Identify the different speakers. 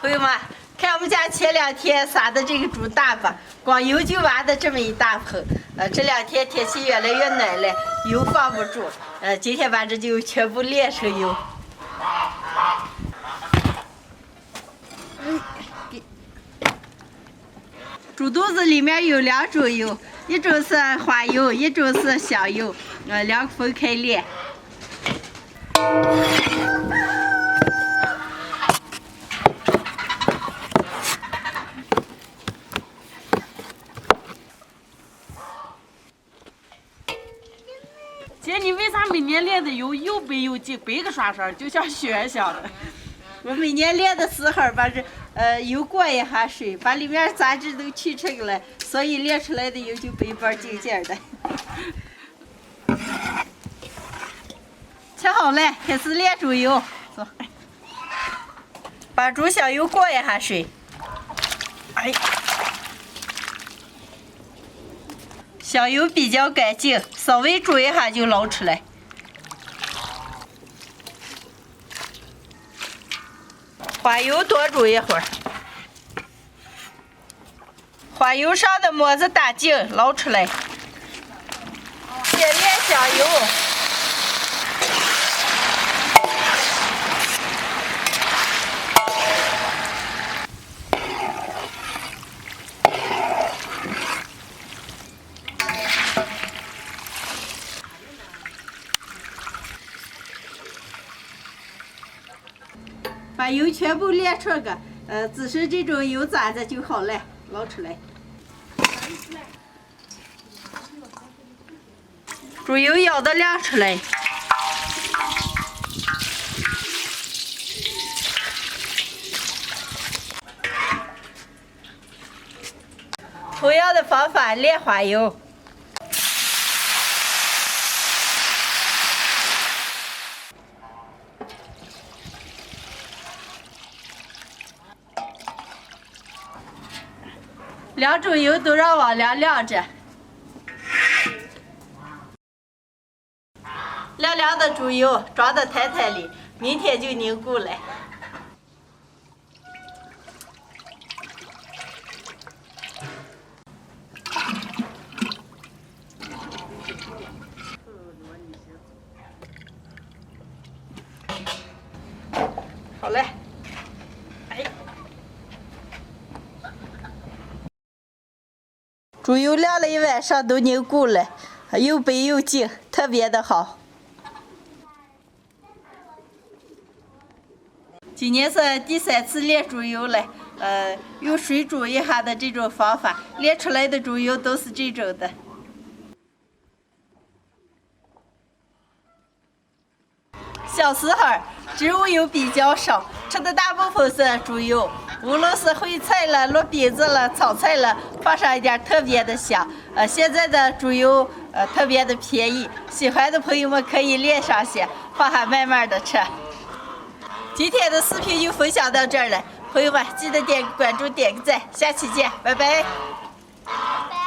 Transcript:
Speaker 1: 朋友们，看我们家前2天撒的这个猪大吧，光油就挖的这么一大盆。这2天天气越来越冷了，油放不住。今天把这就全部炼成油。猪肚子里面有2种油，一种是花油，一种是香油，2个分开炼。
Speaker 2: 姐，你为啥每年炼的油又白又净，白个刷刷，就像雪一样的？
Speaker 1: 我每年炼的时候把这油过一下水，把里面杂质都去除了，所以炼出来的油就白白净净的。切好了，开始炼猪油。走，把猪香油过一下水。哎。香油比较干净，稍微煮一下就捞出来。花油多煮一会儿，花油上的沫子打净，捞出来。先炼香油，把油全部炼出个，只剩这种油渣子就好了，捞出来。猪油舀到晾出来。同样的方法炼花油。2种油都让往凉晾着，凉凉的猪油装到坛坛里，明天就凝固了。好嘞。猪油晾了一晚上都凝固了，又白又净，特别的好。今年是第3次炼猪油了，用水煮一下的这种方法，炼出来的猪油都是这种的。小时候植物油比较少，吃的大部分是猪油。无论是烩菜了、烙饼子了、炒菜了，放上一点特别的香。现在的猪油特别的便宜，喜欢的朋友们可以炼上些，放下慢慢的吃。今天的视频就分享到这儿了，朋友们记得点个关注、点个赞，下期见，拜拜。
Speaker 3: 拜拜。